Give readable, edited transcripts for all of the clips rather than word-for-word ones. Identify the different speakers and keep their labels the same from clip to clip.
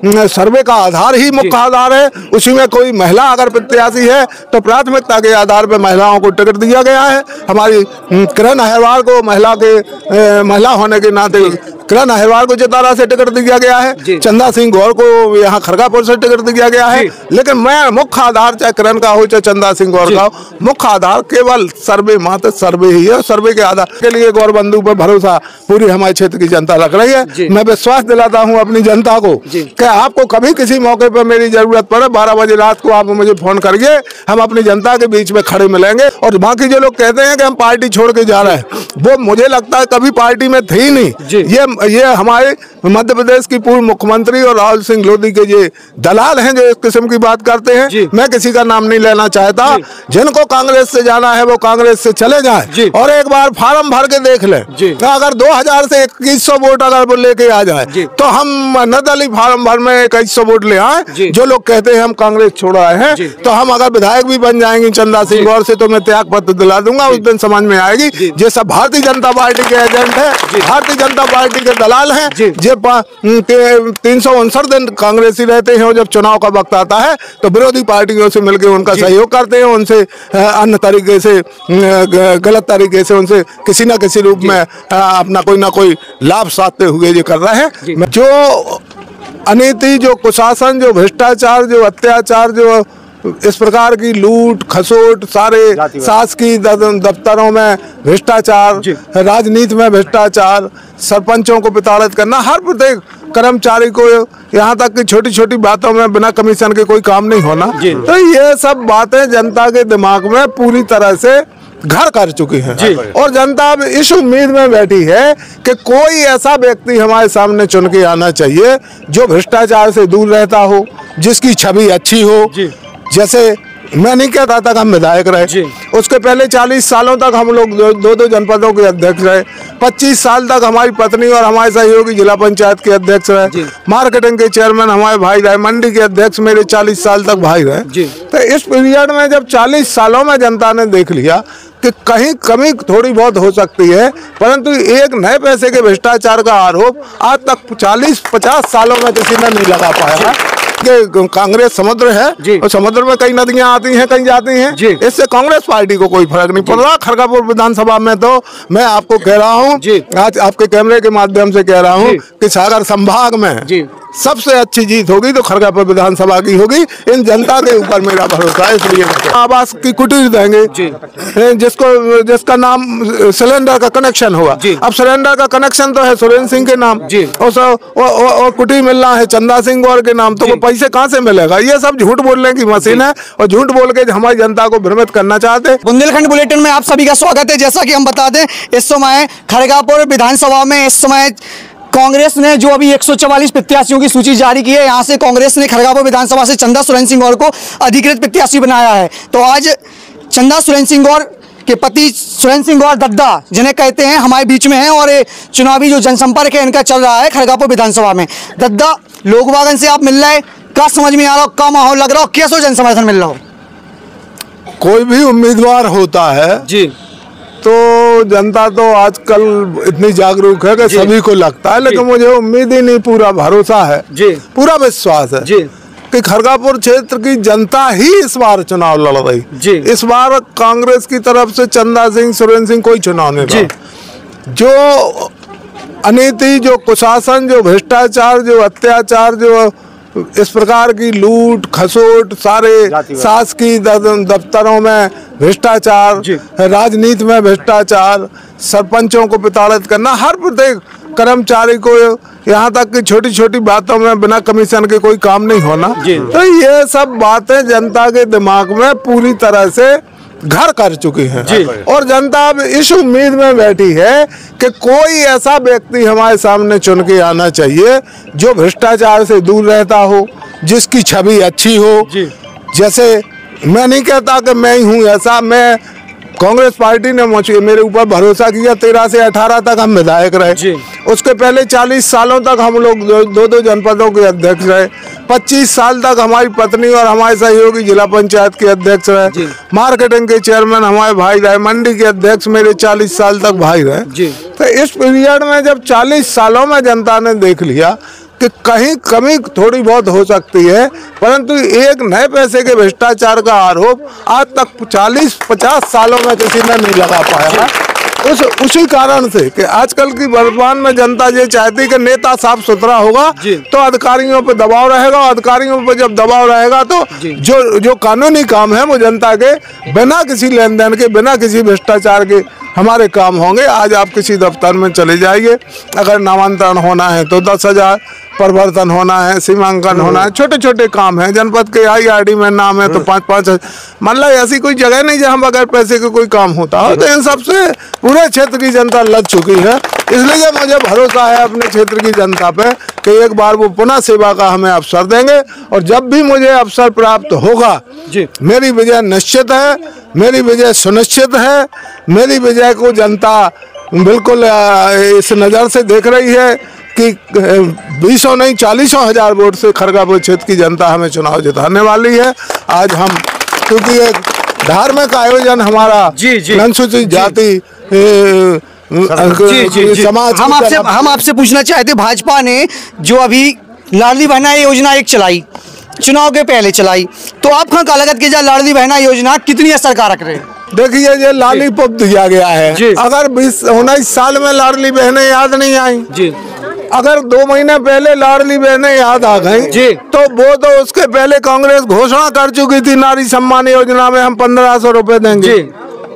Speaker 1: सर्वे का आधार ही मुख्य आधार है। उसी में कोई महिला अगर प्रत्याशी है तो प्राथमिकता के आधार पर महिलाओं को टिकट दिया गया है। हमारी किरण अहिरवार को महिला होने के नाते किरण अहिरवार को चितारा से टिकट दिया गया है। चंदा सिंह गौर को यहाँ खड़गापुर से टिकट दिया गया है। लेकिन मैं मुख्य आधार चाहे किरण का हो चाहे चंदा सिंह गौर का हो, मुख्य आधार केवल सर्वे मात्र सर्वे ही है। सर्वे के आधार के लिए गौर बंधु पर भरोसा पूरी हमारे क्षेत्र की जनता रख रही है। मैं विश्वास दिलाता हूँ अपनी जनता को कि आपको कभी किसी मौके पर मेरी जरूरत पड़े 12 बजे रात को आप मुझे फोन करिए, हम अपनी जनता के बीच में खड़े मिलेंगे। और बाकी जो लोग कहते हैं कि हम पार्टी छोड़ के जा रहे हैं, वो मुझे लगता है कभी पार्टी में थी नहीं। ये हमारे मध्य प्रदेश की पूर्व मुख्यमंत्री और राहुल सिंह लोधी के ये दलाल हैं जो इस किस्म की बात करते हैं। मैं किसी का नाम नहीं लेना चाहता। जिनको कांग्रेस से जाना है वो कांग्रेस से चले जाएं और एक बार फार्म भर के देख लें। अगर 2000 से 2100 वोट अगर वो लेके आ जाए तो हम निर्दलीय फार्म भर में 2100 वोट ले आए। जो लोग कहते हैं हम कांग्रेस छोड़ आए हैं, तो हम अगर विधायक भी बन जाएंगे चंदा सिंह गौर से तो मैं त्याग पत्र दिला दूंगा। उस दिन समझ में आएगी ये सब भारतीय जनता पार्टी के एजेंट है, भारतीय जनता पार्टी के दलाल हैं। ये 359 दिन कांग्रेसी रहते हैं और जब चुनाव का वक्त आता है तो विरोधी पार्टियों से मिलकर उनका सहयोग करते हैं, उनसे अन्य तरीके से गलत तरीके से उनसे किसी न किसी रूप में अपना कोई ना कोई लाभ साधते हुए ये कर रहे हैं। जो अनीति, जो कुशासन, जो भ्रष्टाचार, जो अत्याचार, जो इस प्रकार की लूट खसोट, सारे शासकीय दफ्तरों में भ्रष्टाचार, राजनीति में भ्रष्टाचार, सरपंचों को प्रताड़ित करना, हर प्रत्येक कर्मचारी को, यहाँ तक कि छोटी छोटी बातों में बिना कमीशन के कोई काम नहीं होना, तो ये सब बातें जनता के दिमाग में पूरी तरह से घर कर चुकी हैं। और जनता अब इस उम्मीद में बैठी है कि कोई ऐसा व्यक्ति हमारे सामने चुन के आना चाहिए जो भ्रष्टाचार से दूर रहता हो, जिसकी छवि अच्छी हो। जैसे मैं नहीं कहता था कि हम विधायक रहे, उसके पहले 40 सालों तक हम लोग दो जनपदों के अध्यक्ष रहे। 25 साल तक हमारी पत्नी और हमारे सहयोगी जिला पंचायत के अध्यक्ष रहे। मार्केटिंग के चेयरमैन हमारे भाई रहे। मंडी के अध्यक्ष मेरे 40 साल तक भाई रहे। तो इस पीरियड में जब 40 सालों में जनता ने देख लिया कि कहीं कमी थोड़ी बहुत हो सकती है, परंतु एक नए पैसे के भ्रष्टाचार का आरोप आज तक 40-50 सालों में किसी ने नहीं लगा पाया कि कांग्रेस समुद्र है और समुद्र में कई नदियां आती हैं, कहीं जाती हैं। इससे कांग्रेस पार्टी को कोई फर्क नहीं पड़ रहा। खड़गापुर विधानसभा में तो मैं आपको कह रहा हूं, आज आपके कैमरे के माध्यम से कह रहा हूं कि सागर संभाग में सबसे अच्छी जीत होगी तो खड़गापुर विधानसभा की होगी। इन जनता के ऊपर मेरा भरोसा है। इसलिए आवास की कुटीर देंगे जिसका नाम सिलेंडर का कनेक्शन होगा। अब सिलेंडर का कनेक्शन तो है सुरेंद्र सिंह के नाम और कुटीर मिल रहा है चंदा सिंह गौर के नाम, तो वो पैसे कहाँ से मिलेगा? ये सब झूठ बोलने की मशीन है और झूठ बोल के हमारी जनता को भ्रमित करना चाहते हैं।
Speaker 2: बुंदेलखंड बुलेटिन में आप सभी का स्वागत है। जैसा कि हम बता दें, इस समय खड़गापुर विधानसभा में इस समय कांग्रेस ने जो अभी 144 प्रत्याशियों की सूची जारी की है, यहाँ से कांग्रेस ने खड़गापुर विधानसभा से चंदा सुरेंद्र सिंह गौर को अधिकृत प्रत्याशी बनाया है। तो आज चंदा सुरेंद्र सिंह गौर के पति सुरेंद्र सिंह गौर दद्दा, जिन्हें कहते हैं, हमारे बीच में हैं और चुनावी जो जनसंपर्क है इनका चल रहा है खड़गापुर विधानसभा में। दद्दा, लोकवागन से आप मिल रहे, क्या समझ में आ रहा हो, क्या माहौल लग रहा हो, कैसे जन समर्थन मिल रहा हो?
Speaker 1: कोई भी उम्मीदवार होता है तो जनता तो आजकल इतनी जागरूक है कि सभी को लगता है, लेकिन मुझे उम्मीद ही नहीं, पूरा भरोसा है, पूरा विश्वास है कि खड़गापुर क्षेत्र की जनता ही इस बार चुनाव लड़ रही। इस बार कांग्रेस की तरफ से चंदा सिंह, सुरेंद्र सिंह कोई चुनाव नहीं लड़ा। जो अनीति, जो कुशासन, जो भ्रष्टाचार, जो अत्याचार, जो इस प्रकार की लूट खसोट, सारे शासकीय दफ्तरों में भ्रष्टाचार, राजनीति में भ्रष्टाचार, सरपंचों को प्रताड़ित करना, हर प्रत्येक कर्मचारी को, यहाँ तक कि छोटी छोटी बातों में बिना कमीशन के कोई काम नहीं होना, तो ये सब बातें जनता के दिमाग में पूरी तरह से घर कर चुकी हैं। और जनता अब इस उम्मीद में बैठी है कि कोई ऐसा व्यक्ति हमारे सामने चुन के आना चाहिए जो भ्रष्टाचार से दूर रहता हो, जिसकी छवि अच्छी हो। जैसे मैं नहीं कहता कि मैं ही हूँ ऐसा, मैं कांग्रेस पार्टी ने मेरे ऊपर भरोसा किया। 13 से 18 तक हम विधायक रहे। उसके पहले 40 सालों तक हम लोग दो जनपदों के अध्यक्ष रहे। 25 साल तक हमारी पत्नी और हमारे सहयोगी जिला पंचायत के अध्यक्ष रहे। मार्केटिंग के चेयरमैन हमारे भाई रहे। मंडी के अध्यक्ष मेरे 40 साल तक भाई रहे। तो इस पीरियड में जब 40 सालों में जनता ने देख लिया कि कहीं कमी थोड़ी बहुत हो सकती है, परंतु एक नए पैसे के भ्रष्टाचार का आरोप आज तक 40-50 सालों में किसी ने नहीं लगा पाया। उसी कारण से कि आजकल की वर्तमान में जनता ये चाहती है कि नेता साफ सुथरा होगा तो अधिकारियों पे दबाव रहेगा, और अधिकारियों पे जब दबाव रहेगा तो जो कानूनी काम है वो जनता के बिना किसी लेन देन के, बिना किसी भ्रष्टाचार के हमारे काम होंगे। आज आप किसी दफ्तर में चले जाइए, अगर नामांतरण होना है तो 10,000, परिवर्तन होना है, सीमांकन होना है, छोटे छोटे काम है, जनपद के IRD में नाम है तो 5-5, मतलब ऐसी कोई जगह नहीं जहाँ बगैर पैसे के कोई काम होता हो। तो इन सबसे पूरे क्षेत्र की जनता लग चुकी है, इसलिए मुझे भरोसा है अपने क्षेत्र की जनता पे कि एक बार वो पुनः सेवा का हमें अवसर देंगे, और जब भी मुझे अवसर प्राप्त होगा मेरी विजय निश्चित है, मेरी विजय सुनिश्चित है। मेरी विजय को जनता बिल्कुल इस नज़र से देख रही है कि 20 नहीं 40 हजार वोट से खरगापुर क्षेत्र की जनता हमें चुनाव जिताने वाली है। आज हम क्योंकि एक धार्मिक आयोजन हमारा अनुसूचित जाति समाज,
Speaker 2: हम आपसे पूछना चाहते, भाजपा ने जो अभी लाडली बहना योजना एक चलाई, चुनाव के पहले चलाई, तो आप कहाँ का लगत की लाडली बहना योजना कितनी असरकारक रहे?
Speaker 1: देखिए ये लॉलीपॉप दिया गया है, अगर 20-19 साल में लाडली बहनें याद नहीं आई, अगर 2 महीने पहले लाडली बहनें याद आ गई तो वो तो उसके पहले कांग्रेस घोषणा कर चुकी थी नारी सम्मान योजना में हम 1500 रुपए देंगे,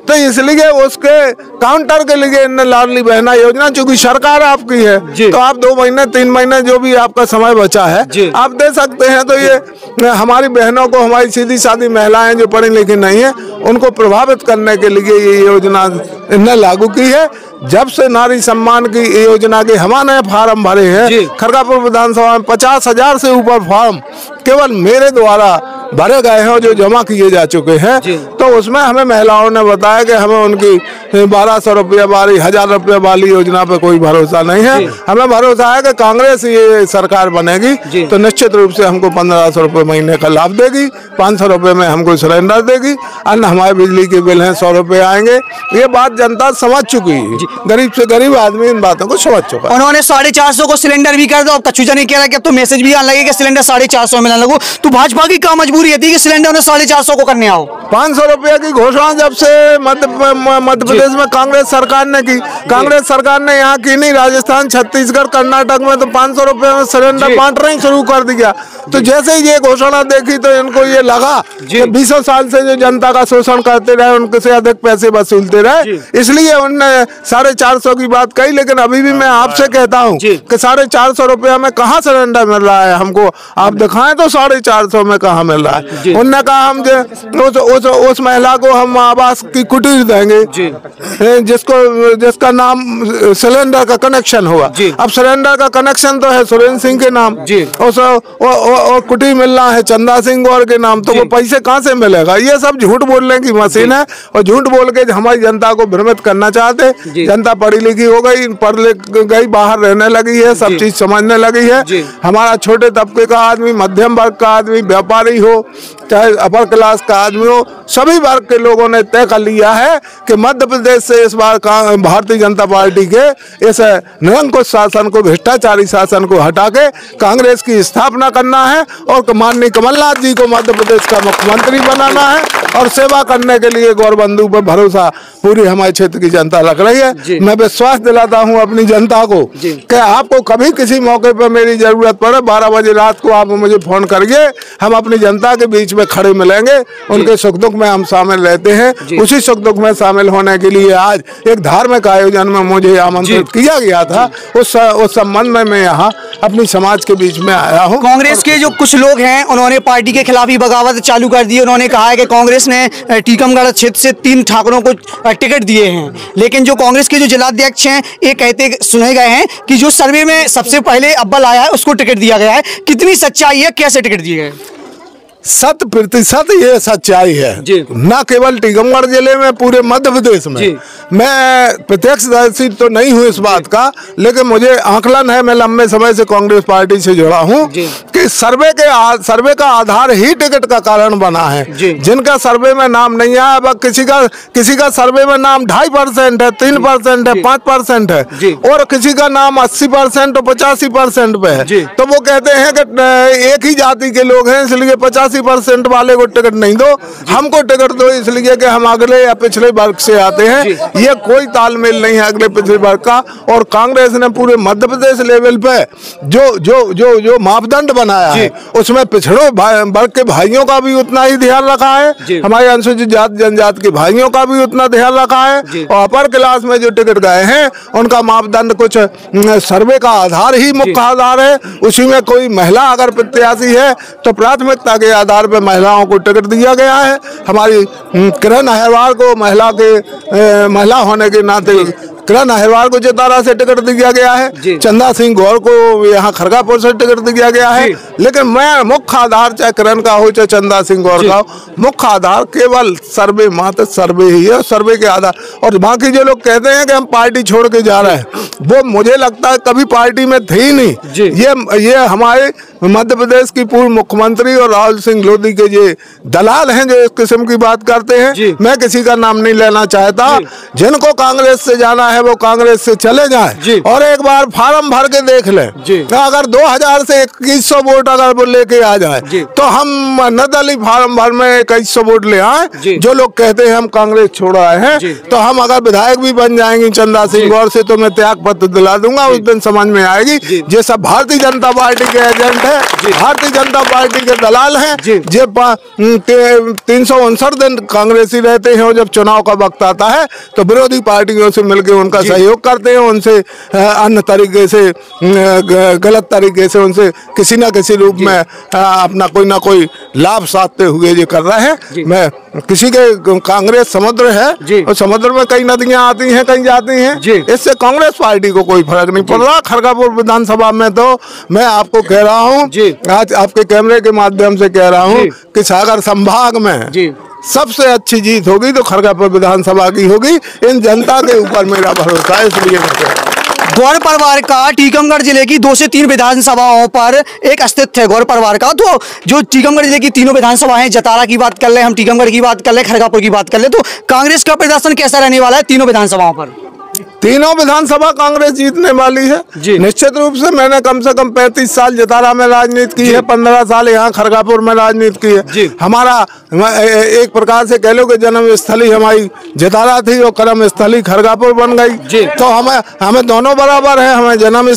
Speaker 1: तो इसलिए उसके काउंटर के लिए इन लाडली बहना योजना, चूंकि सरकार आपकी है तो आप 2 महीने 3 महीने जो भी आपका समय बचा है आप दे सकते हैं। तो ये हमारी बहनों को, हमारी सीधी सादी महिलाएं जो पढ़ी लिखी नहीं है उनको प्रभावित करने के लिए ये योजना इन्हें लागू की है। जब से नारी सम्मान की योजना के हमने फार्म भरे हैं, खरगापुर विधानसभा में 50,000 से ऊपर फॉर्म केवल मेरे द्वारा भरे गए हैं जो जमा किए जा चुके हैं, तो उसमें हमें महिलाओं ने बताया कि हमें उनकी 1200 रुपये वाली, 1000 रुपये वाली योजना पे कोई भरोसा नहीं है। हमें भरोसा है कि कांग्रेस ये सरकार बनेगी तो निश्चित रूप से हमको 1500 रुपये महीने का लाभ देगी, 500 रुपये में हमको सिलेंडर देगी, अन्य हमारे बिजली के बिल हैं 100 रुपये आएंगे। ये बात जनता समझ चुकी है, गरीब से गरीब आदमी इन बातों को समझ चुका है।
Speaker 2: उन्होंने 450 को सिलेंडर भी कर दो, कछु नहीं कह रहा कि अब तो मैसेज भी आने लगे कि सिलेंडर 450 में लगो, तो भाजपा की क्या मजबूरी है कि सिलेंडर ने 450 को करने आओ?
Speaker 1: 500 रुपये की घोषणा जब से मध्य प्रदेश में कांग्रेस सरकार ने की, कांग्रेस सरकार ने यहाँ की नहीं, राजस्थान, छत्तीसगढ़, कर्नाटक में तो 500 रुपये में सिलेंडर बांटना ही शुरू कर दिया। तो जैसे ही ये घोषणा देखी तो इनको ये लगा कि 20 साल से जो जनता का शोषण करते रहे उनके से अधिक पैसे वसूलते रहे, इसलिए उनने 450 की बात कही। लेकिन अभी भी मैं आपसे कहता हूँ कि 450 रुपया में कहाँ सिलेंडर मिल रहा है, हमको आप दिखाएं तो 450 में कहाँ मिल रहा है। उनने कहा हम उस महिला को हम आवास की कुटीर देंगे जिसका नाम सिलेंडर का कनेक्शन हुआ। अब सिलेंडर का कनेक्शन तो है सुरेंद्र सिंह के नाम और कुटीर मिल रहा है चंदा सिंह गौर के नाम, तो वो पैसे कहाँ से मिलेगा? ये सब झूठ बोलने की मशीन है और झूठ बोल के हमारी जनता को भ्रमित करना चाहते। जनता पढ़ी लिखी हो गई, पढ़ लिख गई, बाहर रहने लगी है, सब चीज समझने लगी है। हमारा छोटे तबके का आदमी, मध्यम वर्ग का आदमी, व्यापारी हो चाहे अपर क्लास का आदमी हो, सभी वर्ग के लोगों ने तय कर लिया है कि मध्य प्रदेश से इस बार भारतीय जनता पार्टी के इस निरंकुश शासन को, भ्रष्टाचारी शासन को हटा के कांग्रेस की स्थापना करना है और माननीय कमलनाथ जी को मध्य प्रदेश का मुख्यमंत्री बनाना है और सेवा करने के लिए गौरबंधु पर भरोसा पूरी हमारे क्षेत्र की जनता रख रही है। मैं विश्वास दिलाता हूं अपनी जनता को कि आपको कभी किसी मौके पर मेरी जरूरत पड़े 12 बजे रात को आप मुझे फोन करिए, हम अपनी जनता के बीच में खड़े मिलेंगे, उनके सुख दुख में हम शामिल रहते हैं। उसी सुख दुख में शामिल होने के लिए आज एक धार्मिक आयोजन में मुझे आमंत्रित किया गया था, उस संबंध में मैं यहाँ अपनी समाज के बीच में आया हूँ।
Speaker 2: कांग्रेस के जो कुछ लोग हैं उन्होंने पार्टी के खिलाफ ही बगावत चालू कर दी। उन्होंने कहा है कि कांग्रेस ने टीकमगढ़ क्षेत्र से 3 ठाकुरों को टिकट दिए हैं, लेकिन जो कांग्रेस के जो जिलाध्यक्ष हैं ये कहते सुने गए हैं कि जो सर्वे में सबसे पहले अव्वल आया है उसको टिकट दिया गया है। कितनी सच्चाई है, कैसे टिकट दिए गए?
Speaker 1: 100% ये सच्चाई है, न केवल टीकमगढ़ जिले में, पूरे मध्य प्रदेश में। मैं प्रत्यक्षदर्शी तो नहीं हूँ इस बात का, लेकिन मुझे आकलन है, मैं लंबे समय से कांग्रेस पार्टी से जुड़ा हूँ कि क्योंकि सर्वे का आधार ही टिकट का कारण बना है। जिनका सर्वे में नाम नहीं आया, अब किसी का सर्वे में नाम 2.5% है, 3% है, 5% है, और किसी का नाम 80% और 85% पे है, तो वो कहते हैं कि एक ही जाति के लोग हैं इसलिए 85% वाले को टिकट नहीं दो, हमको टिकट दो इसलिए कि हम अगले या पिछले वर्ग से आते हैं। ये कोई तालमेल नहीं है अगले पिछले वर्ग का। और कांग्रेस ने पूरे मध्य प्रदेश लेवल पे जो मापदंड बनाया है उसमें पिछड़ों वर्ग के भाइयों का भी उतना ही ध्यान रखा है, हमारे अनुसूचित जाति जनजाति के भाइयों का भी उतना ध्यान रखा है, और अपर क्लास में जो टिकट गए हैं उनका मापदंड कुछ सर्वे का आधार ही मुख्य आधार है। उसी में कोई महिला अगर प्रत्याशी है तो प्राथमिकता के आधार पर महिलाओं को टिकट दिया गया है। हमारी किरण अहिरवार को महिला होने के नाते किरण अहिरवार को जतारा से टिकट दिया गया है, चंदा सिंह गौर को यहाँ खरगापुर से टिकट दिया गया है। लेकिन मैं मुख्य आधार चाहे किरण का हो चाहे चंदा सिंह गौर का हो, मुख्य आधार केवल सर्वे, मात्र सर्वे ही है, सर्वे के आधार। और बाकी जो लोग कहते हैं कि हम पार्टी छोड़ के जा रहे हैं, वो मुझे लगता है कभी पार्टी में थे ही नहीं। ये हमारे मध्य प्रदेश की पूर्व मुख्यमंत्री और राहुल सिंह लोधी के ये दलाल हैं जो इस किस्म की बात करते हैं। मैं किसी का नाम नहीं लेना चाहता, जिनको कांग्रेस से जाना है वो कांग्रेस से चले जाएं और एक बार फार्म भर के देख लें। अगर 2000 से 2100 वोट अगर वो लेके आ जाए तो हम निर्दलीय फार्म भर में 2100 वोट ले आए। जो लोग कहते हैं हम कांग्रेस छोड़ आए हैं, तो हम अगर विधायक भी बन जाएंगे चंदा सिंह गौर से तो मैं त्याग पत्र दिला दूंगा, उस दिन समझ में आएगी। ये सब भारतीय जनता पार्टी के एजेंट है, भारतीय जनता पार्टी के दलाल हैं। जे 359 दिन कांग्रेसी रहते हैं और जब चुनाव का वक्त आता है तो विरोधी पार्टियों से मिलकर उनका सहयोग करते हैं, उनसे अन्य तरीके से गलत तरीके से उनसे किसी न किसी रूप में अपना कोई ना कोई लाभ साधते हुए ये कर रहे हैं। मैं किसी के कांग्रेस समुद्र है और समुद्र में कई नदियां आती हैं कहीं जाती हैं, इससे कांग्रेस पार्टी को कोई फर्क नहीं पड़ रहा। खरगापुर विधानसभा में तो मैं आपको कह रहा हूं, आज आपके कैमरे के माध्यम से कह रहा हूं कि सागर संभाग में सबसे अच्छी जीत होगी तो खरगापुर विधानसभा की होगी। इन जनता के ऊपर मेरा भरोसा है, इसलिए
Speaker 2: गौर परिवार का टीकमगढ़ जिले की 2 से 3 विधानसभाओं पर एक अस्तित्व है गौर परिवार का। तो जो टीकमगढ़ जिले की तीनों विधानसभाएं, जतारा की बात कर ले, हम टीकमगढ़ की बात कर ले, खरगापुर की बात कर ले, तो कांग्रेस का प्रदर्शन कैसा रहने वाला है तीनों विधानसभाओं पर?
Speaker 1: तीनों विधानसभा कांग्रेस जीतने वाली है निश्चित रूप से। मैंने कम से कम 35 साल जतारा में राजनीति की है, 15 साल यहाँ खरगापुर में राजनीति की है। हमारा एक प्रकार से कह लो कि जन्म स्थली हमारी जतारा थी और कर्म स्थली खरगापुर बन गई। तो हमें दोनों बराबर है, हमें जन्म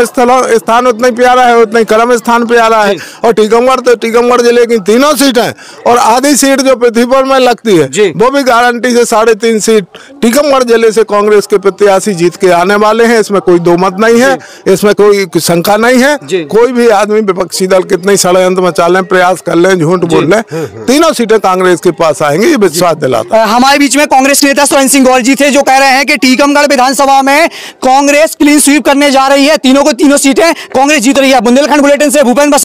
Speaker 1: स्थान उतना ही प्यारा है, उतना ही कर्म स्थान प्यारा है। और टीकमगढ़ जिले की तीनों सीटें और आधी सीट जो पृथ्वीपुर में लगती है वो भी गारंटी से 3.5 सीट टीकमगढ़ जिले से कांग्रेस के प्रत्याशी जीत के आने वाले हैं। इसमें कोई दो मत नहीं है, इसमें कोई शंका नहीं है। कोई भी आदमी विपक्षी दल कितने षड्यंत्र मचा लें, प्रयास कर लें, झूठ बोल लें, तीनों सीटें कांग्रेस के पास आएंगी, ये विश्वास दिलाता है।
Speaker 2: हमारे बीच में कांग्रेस नेता स्वयं सिंह गौर जी थे जो कह रहे हैं कि टीकमगढ़ विधानसभा में कांग्रेस क्लीन स्वीप करने जा रही है, तीनों सीटें कांग्रेस जीत रही है। बुंदेलखंड बुलेटिन से भूपेंद्र